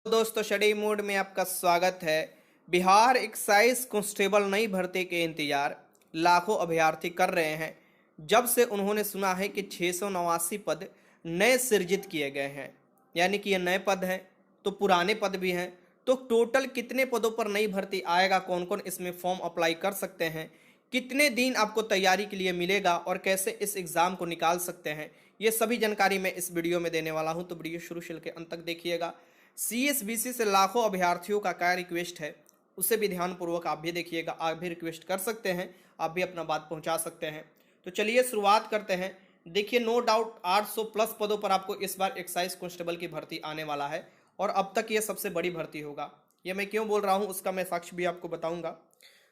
दोस्तों, study mode में आपका स्वागत है। बिहार एक्साइज कांस्टेबल नई भर्ती के इंतजार लाखों अभ्यर्थी कर रहे हैं जब से उन्होंने सुना है कि 689 पद नए सृजित किए गए हैं। यानी कि ये नए पद हैं तो पुराने पद भी हैं। तो टोटल कितने पदों पर नई भर्ती आएगा, कौन कौन इसमें फॉर्म अप्लाई कर सकते हैं, कितने दिन आपको तैयारी के लिए मिलेगा और कैसे इस एग्ज़ाम को निकाल सकते हैं, ये सभी जानकारी मैं इस वीडियो में देने वाला हूं। तो वीडियो शुरू से लेकर अंत तक देखिएगा। सीएसबीसी से लाखों अभ्यर्थियों का क्या रिक्वेस्ट है उसे भी ध्यानपूर्वक आप भी देखिएगा। आप भी रिक्वेस्ट कर सकते हैं, आप भी अपना बात पहुंचा सकते हैं। तो चलिए शुरुआत करते हैं। देखिए, नो डाउट 800 प्लस पदों पर आपको इस बार एक्साइज कांस्टेबल की भर्ती आने वाला है और अब तक ये सबसे बड़ी भर्ती होगा। ये मैं क्यों बोल रहा हूँ उसका मैं साक्ष्य भी आपको बताऊंगा।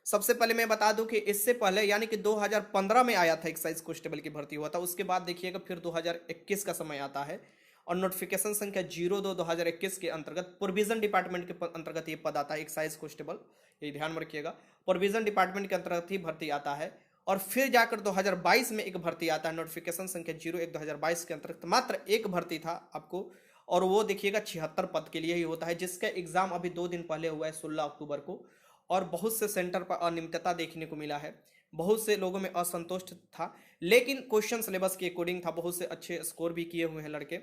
सबसे पहले मैं बता दूं कि इससे पहले यानी कि 2015 में आया था एक्साइज कांस्टेबल की भर्ती हुआ था। उसके बाद देखिएगा फिर 2021 का समय आता है और नोटिफिकेशन संख्या 02/2021 के अंतर्गत प्रोविजन डिपार्टमेंट के अंतर्गत ये पद आता है एक्साइज कांस्टेबल। ये ध्यान में रखिएगा, प्रोविजन डिपार्टमेंट के अंतर्गत ही भर्ती आता है। और फिर जाकर 2022 में एक भर्ती आता है नोटिफिकेशन संख्या 01/2022 के अंतर्गत। मात्र एक भर्ती था आपको, और वो देखिएगा 76 पद के लिए ही होता है, जिसका एग्जाम अभी 2 दिन पहले हुआ है 16 अक्टूबर को। और बहुत से सेंटर पर अनियमितता देखने को मिला है, बहुत से लोगों में असंतुष्ट था, लेकिन क्वेश्चन सिलेबस के अकॉर्डिंग था। बहुत से अच्छे स्कोर भी किए हुए हैं लड़के,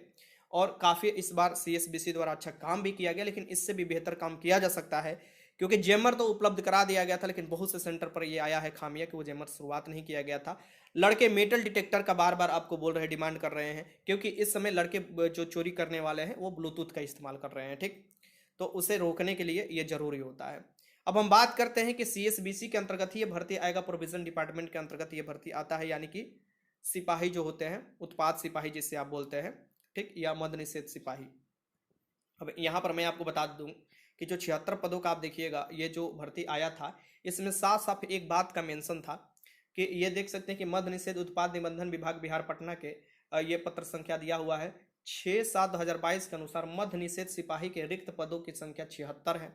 और काफ़ी इस बार सीएसबीसी द्वारा अच्छा काम भी किया गया, लेकिन इससे भी बेहतर काम किया जा सकता है। क्योंकि जेमर तो उपलब्ध करा दिया गया था, लेकिन बहुत से सेंटर पर ये आया है खामियां कि वो जेमर शुरुआत नहीं किया गया था। लड़के मेटल डिटेक्टर का बार बार आपको बोल रहे हैं, डिमांड कर रहे हैं, क्योंकि इस समय लड़के जो चोरी करने वाले हैं वो ब्लूटूथ का इस्तेमाल कर रहे हैं। ठीक, तो उसे रोकने के लिए ये जरूरी होता है। अब हम बात करते हैं कि सीएसबीसी के अंतर्गत ही ये भर्ती आएगा, प्रोविजन डिपार्टमेंट के अंतर्गत ये भर्ती आता है। यानी कि सिपाही जो होते हैं, उत्पाद सिपाही जिसे आप बोलते हैं, ठीक, या मद निषेध सिपाही। अब यहाँ पर मैं आपको बता दूं कि जो 76 पदों का आप देखिएगा, ये जो भर्ती आया था इसमें साफ साफ एक बात का मेंशन था कि ये देख सकते हैं कि मद निषेध उत्पाद निबंधन विभाग बिहार पटना के ये पत्र संख्या दिया हुआ है 6/7/2022 के अनुसार मद निषेध सिपाही के रिक्त पदों की संख्या 76 है।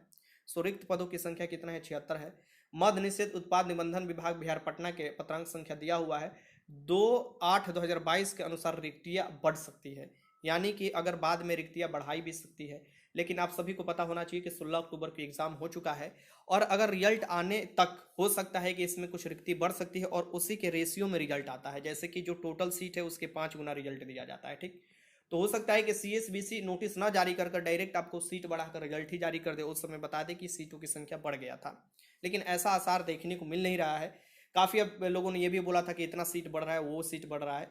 सो रिक्त पदों की संख्या कितना है? 76 है। मद निषेध उत्पाद निबंधन विभाग बिहार पटना के पत्रांक संख्या दिया हुआ है 2/8/2022 के अनुसार रिक्तियां बढ़ सकती है। यानी कि अगर बाद में रिक्तियां बढ़ाई भी सकती है, लेकिन आप सभी को पता होना चाहिए कि 16 अक्टूबर को एग्जाम हो चुका है, और अगर रिजल्ट आने तक हो सकता है कि इसमें कुछ रिक्ति बढ़ सकती है, और उसी के रेशियो में रिजल्ट आता है। जैसे कि जो टोटल सीट है उसके 5 गुना रिजल्ट दिया जाता है। ठीक, तो हो सकता है कि सीएसबीसी नोटिस ना जारी कर डायरेक्ट आपको सीट बढ़ाकर रिजल्ट ही जारी कर दे, उस समय बता दे कि सीटों की संख्या बढ़ गया था। लेकिन ऐसा आसार देखने को मिल नहीं रहा है। काफ़ी अब लोगों ने यह भी बोला था कि इतना सीट बढ़ रहा है, वो सीट बढ़ रहा है।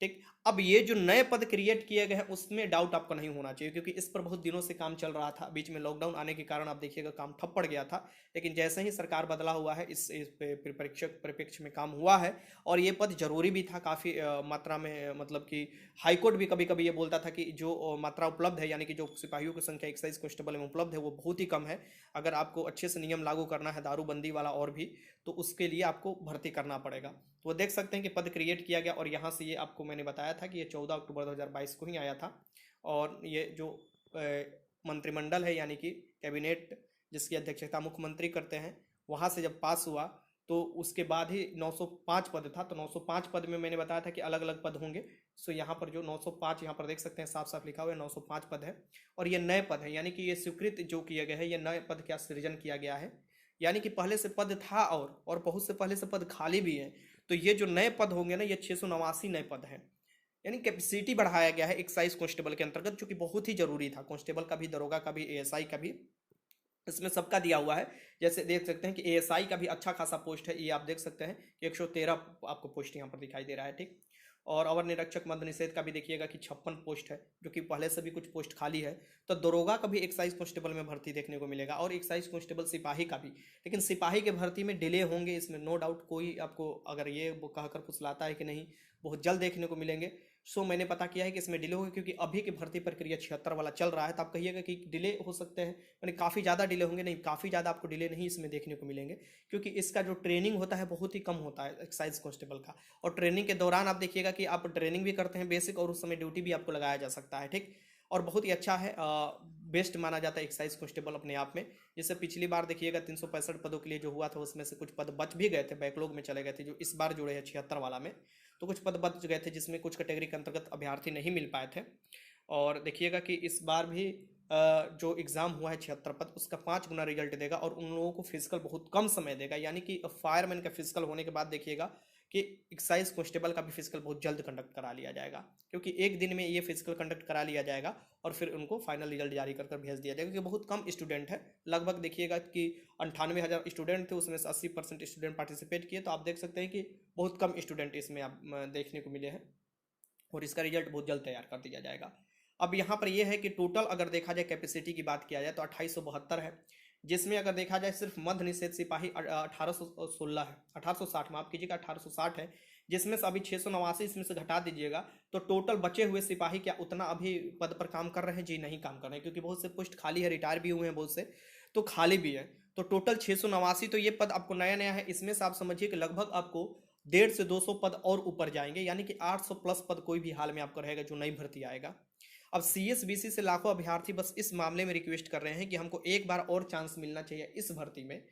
ठीक, अब ये जो नए पद क्रिएट किए गए हैं उसमें डाउट आपको नहीं होना चाहिए, क्योंकि इस पर बहुत दिनों से काम चल रहा था। बीच में लॉकडाउन आने के कारण आप देखिएगा काम ठप पड़ गया था, लेकिन जैसे ही सरकार बदला हुआ है इस परिप्रेक्ष्य में काम हुआ है। और ये पद जरूरी भी था काफ़ी मात्रा में, मतलब कि हाईकोर्ट भी कभी कभी ये बोलता था कि जो मात्रा उपलब्ध है, यानी कि जो सिपाहियों की संख्या एक्साइज कांस्टेबल में उपलब्ध है वो बहुत ही कम है। अगर आपको अच्छे से नियम लागू करना है दारूबंदी वाला और भी, तो उसके लिए आपको भर्ती करना पड़ेगा। तो वो देख सकते हैं कि पद क्रिएट किया गया, और यहाँ से ये आपको मैंने बताया था कि ये 14 अक्टूबर 2022 को ही आया था। और ये जो मंत्रिमंडल है, यानी कि कैबिनेट जिसकी अध्यक्षता मुख्यमंत्री करते हैं, वहाँ से जब पास हुआ तो उसके बाद ही 905 पद था। तो 905 पद में मैंने बताया था कि अलग अलग पद होंगे। सो यहाँ पर जो 905 यहाँ पर देख सकते हैं साफ साफ लिखा हुआ है 905 पद है, और ये नए पद है। यानी कि ये स्वीकृत जो किया गया है, ये नए पद का सृजन किया गया है। यानी कि पहले से पद था और बहुत से पहले से पद खाली भी है। तो ये जो नए पद होंगे ना, ये 689 नए पद हैं। यानी कैपेसिटी बढ़ाया गया है एक्साइज कांस्टेबल के अंतर्गत, जो कि बहुत ही जरूरी था। कांस्टेबल का भी, दरोगा का भी, एएसआई का भी, इसमें सबका दिया हुआ है। जैसे देख सकते हैं कि एएसआई का भी अच्छा खासा पोस्ट है, ये आप देख सकते हैं कि 113 आपको पोस्ट यहाँ पर दिखाई दे रहा है। ठीक, और अवर निरीक्षक मद निषेध का भी देखिएगा कि 56 पोस्ट है, जो कि पहले से भी कुछ पोस्ट खाली है। तो दरोगा का भी एक्साइज कांस्टेबल में भर्ती देखने को मिलेगा, और एक्साइज कांस्टेबल सिपाही का भी। लेकिन सिपाही के भर्ती में डिले होंगे, इसमें नो डाउट। कोई आपको अगर ये वो कहकर फुसलाता है कि नहीं बहुत जल्द देखने को मिलेंगे, सो मैंने पता किया है कि इसमें डिले होगी, क्योंकि अभी की भर्ती प्रक्रिया 76 वाला चल रहा है। तो आप कहिएगा कि डिले हो सकते हैं, यानी काफ़ी ज़्यादा डिले होंगे। नहीं, काफ़ी ज़्यादा आपको डिले नहीं इसमें देखने को मिलेंगे, क्योंकि इसका जो ट्रेनिंग होता है बहुत ही कम होता है एक्साइज कांस्टेबल का। और ट्रेनिंग के दौरान आप देखिएगा कि आप ट्रेनिंग भी करते हैं बेसिक, और उस समय ड्यूटी भी आपको लगाया जा सकता है। ठीक, और बहुत ही अच्छा है, बेस्ट माना जाता है एक्साइज कांस्टेबल अपने आप में। जैसे पिछली बार देखिएगा 365 पदों के लिए जो हुआ था, उसमें से कुछ पद बच भी गए थे, बैकलॉग में चले गए थे, जो इस बार जुड़े हैं 76 वाला में। तो कुछ पद बच गए थे जिसमें कुछ कैटेगरी के अंतर्गत अभ्यर्थी नहीं मिल पाए थे। और देखिएगा कि इस बार भी जो एग्ज़ाम हुआ है 76 पद, उसका 5 गुना रिजल्ट देगा और उन लोगों को फिजिकल बहुत कम समय देगा। यानी कि फायरमैन का फिजिकल होने के बाद देखिएगा कि एक्साइज कांस्टेबल का भी फिजिकल बहुत जल्द कंडक्ट करा लिया जाएगा, क्योंकि एक दिन में ये फिजिकल कंडक्ट करा लिया जाएगा और फिर उनको फाइनल रिजल्ट जारी कर भेज दिया जाएगा, क्योंकि बहुत कम स्टूडेंट है। लगभग देखिएगा कि 98,000 स्टूडेंट थे, उसमें से 80% स्टूडेंट पार्टिसिपेट किए। तो आप देख सकते हैं कि बहुत कम स्टूडेंट इसमें आप देखने को मिले हैं और इसका रिजल्ट बहुत जल्द तैयार कर दिया जाएगा। अब यहाँ पर यह है कि टोटल अगर देखा जाए कैपेसिटी की बात किया जाए तो 2872 है, जिसमें अगर देखा जाए सिर्फ मध्य निषेध सिपाही 1816 है, 1860 माफ कीजिएगा 1860 है, जिसमें से अभी 689 इसमें से घटा दीजिएगा तो टोटल बचे हुए सिपाही क्या उतना अभी पद पर काम कर रहे हैं? जी नहीं काम कर रहे हैं, क्योंकि बहुत से पोस्ट खाली है, रिटायर भी हुए हैं बहुत से, तो खाली भी है। तो टोटल 689, तो ये पद आपको नया नया है। इसमें से आप समझिए कि लगभग आपको 150 से 200 पद और ऊपर जाएंगे, यानी कि 800 प्लस पद कोई भी हाल में आपको रहेगा जो नई भर्ती आएगा। अब CSBC से लाखों अभ्यर्थी बस इस मामले में रिक्वेस्ट कर रहे हैं कि हमको एक बार और चांस मिलना चाहिए इस भर्ती में,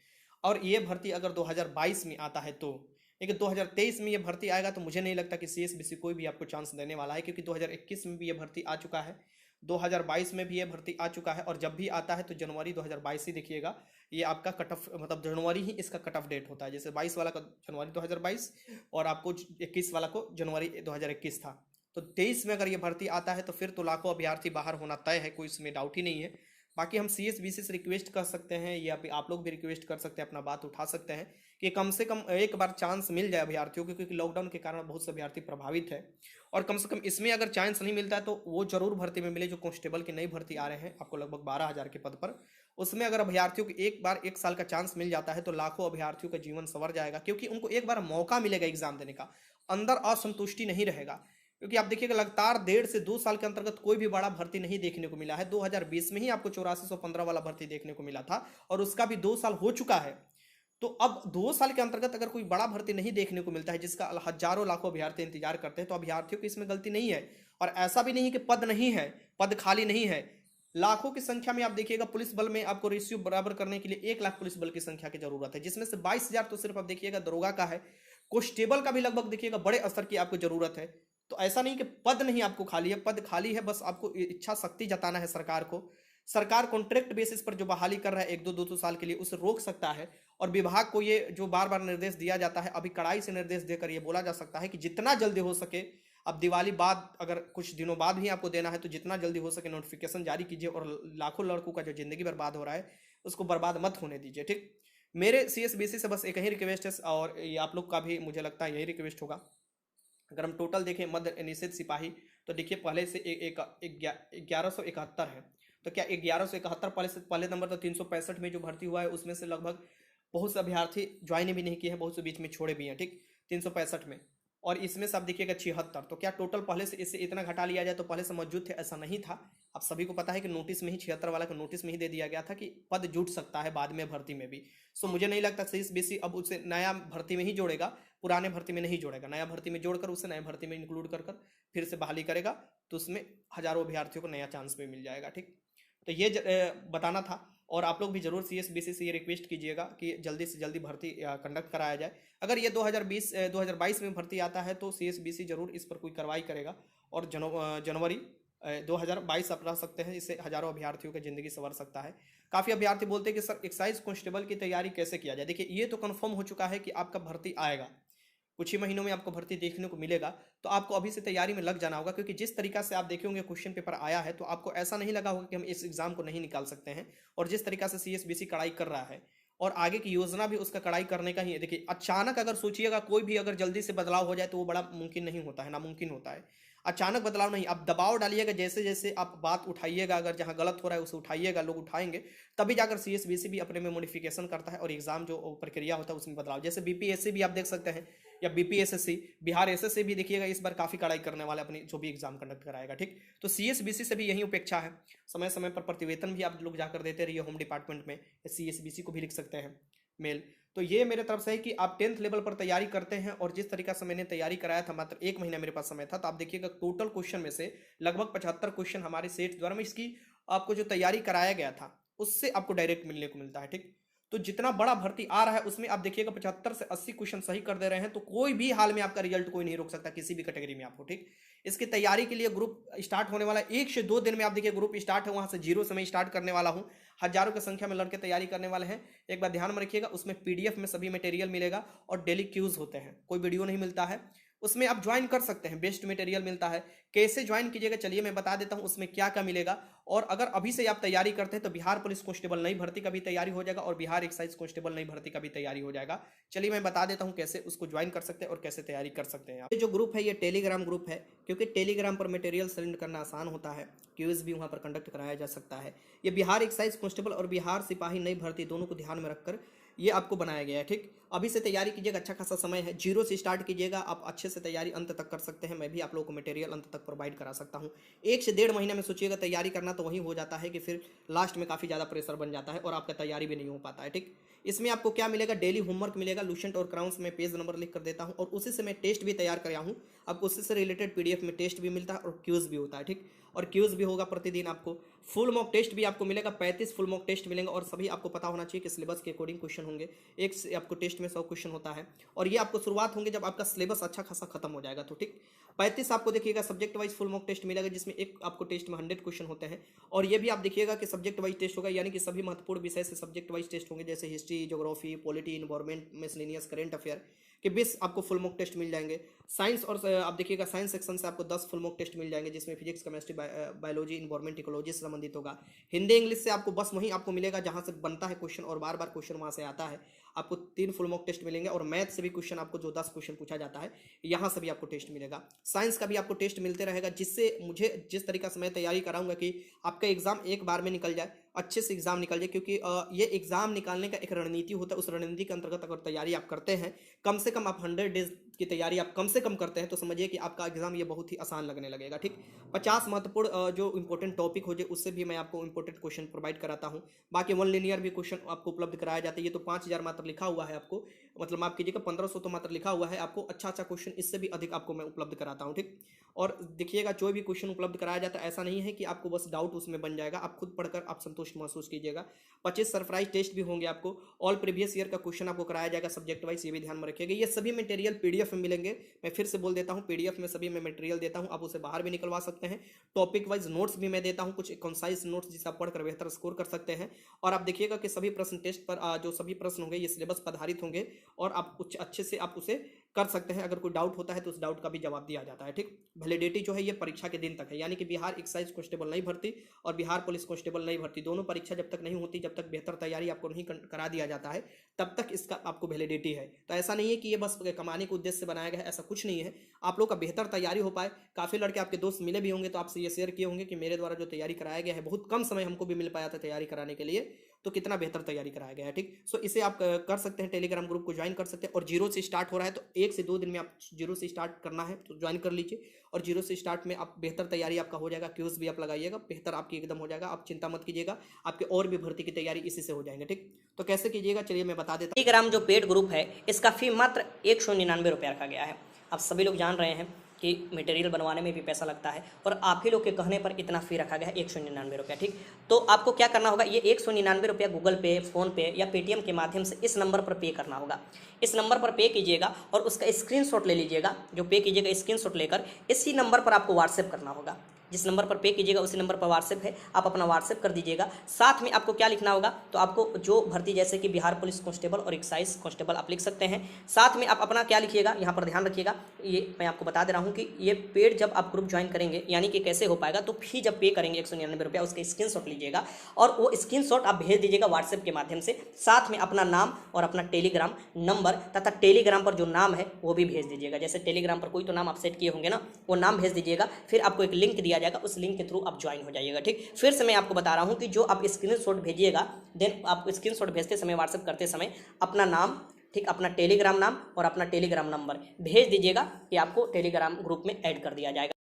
और ये भर्ती अगर 2022 में आता है तो, लेकिन 2023 में ये भर्ती आएगा तो मुझे नहीं लगता कि CSBC कोई भी आपको चांस देने वाला है, क्योंकि 2021 में भी ये भर्ती आ चुका है, 2022 में भी ये भर्ती आ चुका है, और जब भी आता है तो जनवरी 2022 ही देखिएगा, ये आपका कट ऑफ मतलब जनवरी ही इसका कट ऑफ डेट होता है। जैसे 22 वाला का जनवरी 2022 और आपको 21 वाला को जनवरी 2021 था, तो 23 में अगर ये भर्ती आता है तो फिर तो लाखों अभ्यर्थी बाहर होना तय है, कोई इसमें डाउट ही नहीं है। बाकी हम CSBC से रिक्वेस्ट कर सकते हैं या फिर आप लोग भी रिक्वेस्ट कर सकते हैं, अपना बात उठा सकते हैं कि कम से कम एक बार चांस मिल जाए अभ्यर्थियों को, क्योंकि लॉकडाउन के कारण बहुत से अभ्यर्थी प्रभावित है, और कम से कम इसमें अगर चांस नहीं मिलता है तो वो जरूर भर्ती में मिले जो कांस्टेबल की नई भर्ती आ रहे हैं आपको लगभग 12,000 के पद पर। उसमें अगर अभ्यर्थियों को एक बार 1 साल का चांस मिल जाता है तो लाखों अभ्यर्थियों का जीवन संवर जाएगा, क्योंकि उनको एक बार मौका मिलेगा एग्जाम देने का, अंदर असंतुष्टि नहीं रहेगा। क्योंकि आप देखिएगा लगातार 1.5 से 2 साल के अंतर्गत कोई भी बड़ा भर्ती नहीं देखने को मिला है। 2020 में ही आपको 8415 वाला भर्ती देखने को मिला था, और उसका भी 2 साल हो चुका है। तो अब 2 साल के अंतर्गत अगर कोई बड़ा भर्ती नहीं देखने को मिलता है जिसका हजारों लाखों अभ्यर्थी इंतजार करते हैं, तो अभ्यर्थियों की इसमें गलती नहीं है। और ऐसा भी नहीं कि पद नहीं है, पद खाली नहीं है, लाखों की संख्या में आप देखिएगा पुलिस बल में आपको रेशियो बराबर करने के लिए 1 लाख पुलिस बल की संख्या की जरूरत है, जिसमें से 22,000 तो सिर्फ आप देखिएगा दरोगा का है, कांस्टेबल का भी लगभग देखिएगा बड़े स्तर की आपको जरूरत है। तो ऐसा नहीं कि पद नहीं आपको खाली है, पद खाली है, बस आपको इच्छा शक्ति जताना है सरकार को। सरकार कॉन्ट्रैक्ट बेसिस पर जो बहाली कर रहा है 1-2 साल के लिए, उसे रोक सकता है, और विभाग को ये जो बार बार निर्देश दिया जाता है, अभी कड़ाई से निर्देश देकर ये बोला जा सकता है कि जितना जल्दी हो सके, अब दिवाली बाद अगर कुछ दिनों बाद भी आपको देना है तो जितना जल्दी हो सके नोटिफिकेशन जारी कीजिए, और लाखों लड़कों का जो जिंदगी बर्बाद हो रहा है उसको बर्बाद मत होने दीजिए। ठीक, मेरे CSBC से बस एक ही रिक्वेस्ट है, और ये आप लोग का भी मुझे लगता है यही रिक्वेस्ट होगा। अगर हम टोटल देखें मध्य निषेध सिपाही, तो देखिए पहले से 1171 है, तो क्या 1171 पहले नंबर तो 365 में जो भर्ती हुआ है उसमें से लगभग बहुत से अभ्यर्थी ज्वाइन भी नहीं किए हैं, बहुत से बीच में छोड़े भी हैं। ठीक, 365 में, और इसमें से आप देखिएगा 76, तो क्या टोटल पहले से इससे इतना घटा लिया जाए तो पहले से मौजूद थे? ऐसा नहीं था। आप सभी को पता है कि नोटिस में ही 76 वाला को नोटिस में ही दे दिया गया था कि पद जुट सकता है बाद में भर्ती में भी। सो मुझे नहीं लगता CSBC अब उसे नया भर्ती में ही जोड़ेगा, पुराने भर्ती में नहीं जोड़ेगा, नया भर्ती में जोड़कर उसे नए भर्ती में इंक्लूड कर फिर से बहाली करेगा, तो उसमें हजारों अभ्यर्थियों को नया चांस भी मिल जाएगा। ठीक, तो ये बताना था, और आप लोग भी जरूर CSBC से ये रिक्वेस्ट कीजिएगा कि जल्दी से जल्दी भर्ती कंडक्ट कराया जाए। अगर ये 2022 में भर्ती आता है तो CSBC जरूर इस पर कोई कार्रवाई करेगा, और जनवरी 2022 अपना सकते हैं, इससे हजारों अभ्यर्थियों की जिंदगी संवर सकता है। काफ़ी अभ्यर्थी बोलते हैं कि सर एक्साइज कांस्टेबल की तैयारी कैसे किया जाए। देखिए ये तो कंफर्म हो चुका है कि आपका भर्ती आएगा, कुछ ही महीनों में आपको भर्ती देखने को मिलेगा, तो आपको अभी से तैयारी में लग जाना होगा, क्योंकि जिस तरीका से आप देखे होंगे क्वेश्चन पेपर आया है तो आपको ऐसा नहीं लगा होगा कि हम इस एग्जाम को नहीं निकाल सकते हैं, और जिस तरीका से CSBC कड़ाई कर रहा है और आगे की योजना भी उसका कड़ाई करने का ही है। देखिए अचानक अगर सोचिएगा कोई भी अगर जल्दी से बदलाव हो जाए तो वो बड़ा मुमकिन नहीं होता है, नामुमकिन होता है। अचानक बदलाव नहीं, आप दबाव डालिएगा, जैसे जैसे आप बात उठाइएगा, अगर जहां गलत हो रहा है उसे उठाइएगा, लोग उठाएंगे, तभी जाकर CSBC भी अपने में मॉडिफिकेशन करता है और एग्जाम जो प्रक्रिया होता है उसमें बदलाव। जैसे BPSC भी आप देख सकते हैं, या BPSSC, बिहार SSC भी देखिएगा इस बार काफी कड़ाई करने वाले अपनी जो भी एग्जाम कंडक्ट कराएगा। ठीक, तो CSBC से भी यही अपेक्षा है। समय समय पर प्रतिवेदन भी आप लोग जाकर देते रहिए होम डिपार्टमेंट में, CSBC को भी लिख सकते हैं मेल। तो ये मेरे तरफ से है कि आप 10th लेवल पर तैयारी करते हैं, और जिस तरीका से मैंने तैयारी कराया था, मात्र 1 महीना मेरे पास समय था, तो आप देखिएगा टोटल क्वेश्चन में से लगभग 75 क्वेश्चन हमारे सेट द्वारा में इसकी आपको जो तैयारी कराया गया था उससे आपको डायरेक्ट मिलने को मिलता है। ठीक, तो जितना बड़ा भर्ती आ रहा है उसमें आप देखिएगा 75 से 80 क्वेश्चन सही कर दे रहे हैं, तो कोई भी हाल में आपका रिजल्ट कोई नहीं रोक सकता किसी भी कैटेगरी में आपको। ठीक, इसकी तैयारी के लिए ग्रुप स्टार्ट होने वाला है 1 से 2 दिन में। आप देखिए ग्रुप स्टार्ट है, वहां से 0 से मैं स्टार्ट करने वाला हूं। हजारों की संख्या में लड़के तैयारी करने वाले हैं। एक बार ध्यान में रखिएगा, उसमें पीडीएफ में सभी मटेरियल मिलेगा और डेली क्यूज होते हैं, कोई वीडियो नहीं मिलता है। उसमें आप ज्वाइन कर सकते हैं, बेस्ट मटेरियल मिलता है। कैसे ज्वाइन कीजिएगा चलिए मैं बता देता हूं उसमें क्या क्या मिलेगा। और अगर अभी से आप तैयारी करते हैं तो बिहार पुलिस कांस्टेबल नई भर्ती का भी तैयारी हो जाएगा और बिहार एक्साइज कांस्टेबल नई भर्ती का भी तैयारी हो जाएगा। चलिए मैं बता देता हूं कैसे उसको ज्वाइन कर सकते हैं और कैसे तैयारी कर सकते हैं। ये जो ग्रुप है ये टेलीग्राम ग्रुप है, क्योंकि टेलीग्राम पर मटेरियल सेंड करना आसान होता है, क्यूज भी वहां पर कंडक्ट कराया जा सकता है। ये बिहार एक्साइज कांस्टेबल और बिहार सिपाही नई भर्ती दोनों को ध्यान में रखकर ये आपको बनाया गया है। ठीक, अभी से तैयारी कीजिएगा, अच्छा खासा समय है, 0 से स्टार्ट कीजिएगा, आप अच्छे से तैयारी अंत तक कर सकते हैं। मैं भी आप लोगों को मटेरियल अंत तक प्रोवाइड करा सकता हूं। 1 से 1.5 महीने में सोचिएगा तैयारी करना, तो वही हो जाता है कि फिर लास्ट में काफ़ी ज़्यादा प्रेशर बन जाता है और आपका तैयारी भी नहीं हो पाता है। ठीक, इसमें आपको क्या मिलेगा, डेली होमवर्क मिलेगा, लूसेंट और क्राउन्स में पेज नंबर लिख कर देता हूँ और उसी से मैं टेस्ट भी तैयार कराया हूँ। आपको उससे रिलेटेड पीडीएफ में टेस्ट भी मिलता है और क्यूज भी होता है। ठीक, और क्यूज भी होगा प्रतिदिन। आपको फुल मॉक टेस्ट भी आपको मिलेगा, 35 फुल मॉक टेस्ट मिलेंगे और सभी आपको पता होना चाहिए कि सिलेबस के अकॉर्डिंग क्वेश्चन होंगे। एक से आपको टेस्ट में 100 क्वेश्चन होता है और ये आपको शुरुआत होंगे जब आपका सिलेबस अच्छा खासा खत्म हो जाएगा। तो ठीक, 35 आपको देखिएगा subject wise full mock test मिलेगा, जिसमें एक आपको टेस्ट में 100 क्वेश्चन होते हैं। और ये भी आप देखिएगा कि सब्जेक्ट वाइज टेस्ट होगा, यानी कि सभी महत्वपूर्ण विषय से सब्जेक्ट वाइज टेस्ट होंगे, जैसे history, geography, polity, environment, miscellaneous, current affair के 20 आपको फुल मॉक टेस्ट मिल जाएंगे। साइंस और आप देखिएगा साइंस सेक्शन से आपको 10 फुल मॉक टेस्ट मिल जाएंगे, जिसमें physics, chemistry, biology, environment, ecology से संबंधित होगा। हिंदी इंग्लिश से आपको बस वहीं आपको मिलेगा जहां से बनता है क्वेश्चन और बार बार क्वेश्चन वहां से आता है। आपको 3 फुल मॉक टेस्ट मिलेंगे और मैथ से भी क्वेश्चन आपको जो 10 क्वेश्चन पूछा जाता है यहाँ से भी आपको टेस्ट मिलेगा। साइंस का भी आपको टेस्ट मिलते रहेगा, जिससे मुझे जिस तरीका से मैं तैयारी कराऊंगा कि आपका एग्जाम एक बार में निकल जाए, अच्छे से एग्जाम निकल जाए, क्योंकि ये एग्जाम निकालने का एक रणनीति होता है। उस रणनीति के अंतर्गत अगर तैयारी आप करते हैं, कम से कम आप 100 डेज की तैयारी आप कम से कम करते हैं, तो समझिए कि आपका एग्जाम ये बहुत ही आसान लगने लगेगा। ठीक, 50 महत्वपूर्ण जो इंपॉर्टेंट टॉपिक हो जाए उससे भी मैं आपको इंपॉर्टेंट क्वेश्चन प्रोवाइड कराता हूँ। बाकी 1 लिनियर भी क्वेश्चन आपको उपलब्ध कराया जाता है। ये तो 5000 मात्र लिखा हुआ है आपको, मतलब माफ कीजिएगा 1500 तो मात्र लिखा हुआ है। आपको अच्छा अच्छा क्वेश्चन इससे भी अधिक आपको मैं उपलब्ध कराता हूँ। ठीक, और देखिएगा जो भी क्वेश्चन उपलब्ध कराया जाता है ऐसा नहीं है कि आपको बस डाउट उसमें बन जाएगा, आप खुद पढ़कर आप संतुष्ट महसूस कीजिएगा। 25 सरप्राइज टेस्ट भी होंगे आपको। ऑल प्रीवियस ईयर का क्वेश्चन आपको कराया जाएगा सब्जेक्ट वाइज, ये भी ध्यान में रखिएगा। ये सभी मटेरियल पीडीएफ में मिलेंगे। मैं फिर से बोल देता हूँ, पीडीएफ में सभी मैं मटेरियल देता हूँ, आप उसे बाहर भी निकलवा सकते हैं। टॉपिक वाइज नोट्स भी मैं देता हूँ, कुछ कंसाइज नोट्स जिसे आप पढ़कर बेहतर स्कोर कर सकते हैं। और आप देखिएगा कि सभी प्रश्न टेस्ट पर जो सभी प्रश्न होंगे ये सिलेबस पर आधारित होंगे और आप कुछ अच्छे से आप उसे कर सकते हैं। अगर कोई डाउट होता है तो उस डाउट का भी जवाब दिया जाता है। ठीक, वैलिडिटी जो है ये परीक्षा के दिन तक है, यानी कि बिहार एक्साइज कांस्टेबल नई भर्ती और बिहार पुलिस कांस्टेबल नई भर्ती दोनों परीक्षा जब तक नहीं होती, जब तक बेहतर तैयारी आपको नहीं करा दिया जाता है, तब तक इसका आपको वैलिडिटी है। तो ऐसा नहीं है कि ये बस कमाने के उद्देश्य से बनाया गया है, ऐसा कुछ नहीं है। आप लोग का बेहतर तैयारी हो पाए। काफ़ी लड़के आपके दोस्त मिले भी होंगे तो आपसे ये शेयर किए होंगे कि मेरे द्वारा जो तैयारी कराया गया है, बहुत कम समय हमको भी मिल पाया था तैयारी कराने के लिए, तो कितना बेहतर तैयारी कराया गया है। ठीक, सो इसे आप कर सकते हैं, टेलीग्राम ग्रुप को ज्वाइन कर सकते हैं। और 0 से स्टार्ट हो रहा है तो 1 से 2 दिन में आप 0 से स्टार्ट करना है तो ज्वाइन कर लीजिए। और 0 से स्टार्ट में आप बेहतर तैयारी आपका हो जाएगा, क्यूज भी आप लगाइएगा, बेहतर आपकी एकदम हो जाएगा। आप चिंता मत कीजिएगा, आपके और भी भर्ती की तैयारी इसी से हो जाएंगे। ठीक, तो कैसे कीजिएगा चलिए मैं बता देता हूँ। टेलीग्राम जो पेड ग्रुप है इसका फी मात्र 199 रुपये रखा गया है। आप सभी लोग जान रहे हैं कि मटेरियल बनवाने में भी पैसा लगता है और आप ही लोग के कहने पर इतना फी रखा गया है 199 रुपया। ठीक, तो आपको क्या करना होगा, ये 199 रुपया गूगल पे, फ़ोन पे या पेटीएम के माध्यम से इस नंबर पर पे करना होगा। इस नंबर पर पे कीजिएगा और उसका स्क्रीनशॉट ले लीजिएगा। जो पे कीजिएगा स्क्रीनशॉट लेकर इसी नंबर पर आपको व्हाट्सएप करना होगा। जिस नंबर पर पे कीजिएगा उसी नंबर पर व्हाट्सएप है, आप अपना व्हाट्सएप कर दीजिएगा। साथ में आपको क्या लिखना होगा, तो आपको जो भर्ती जैसे कि बिहार पुलिस कांस्टेबल और एक्साइज कांस्टेबल आप लिख सकते हैं। साथ में आप अपना क्या लिखिएगा, यहाँ पर ध्यान रखिएगा, ये मैं आपको बता दे रहा हूँ कि ये पेड जब आप ग्रुप ज्वाइन करेंगे यानी कि कैसे हो पाएगा, तो फी जब पे करेंगे 199 रुपया, उसका स्क्रीनशॉट लीजिएगा और वो स्क्रीनशॉट आप भेज दीजिएगा व्हाट्सएप के माध्यम से। साथ में अपना नाम और अपना टेलीग्राम नंबर तथा टेलीग्राम पर जो नाम है वो भी भेज दीजिएगा। जैसे टेलीग्राम पर कोई तो नाम आप सेट किए होंगे ना, वो नाम भेज दीजिएगा। फिर आपको एक लिंक दिया जाएगा, उस लिंक के थ्रू आप ज्वाइन हो जाइएगा। ठीक, फिर से मैं आपको बता रहा हूं कि जो आप स्क्रीनशॉट भेजिएगा, देन आप स्क्रीनशॉट भेजते समय, व्हाट्सएप करते समय अपना नाम, ठीक, अपना टेलीग्राम नाम और अपना टेलीग्राम नंबर भेज दीजिएगा कि आपको टेलीग्राम ग्रुप में ऐड कर दिया जाएगा।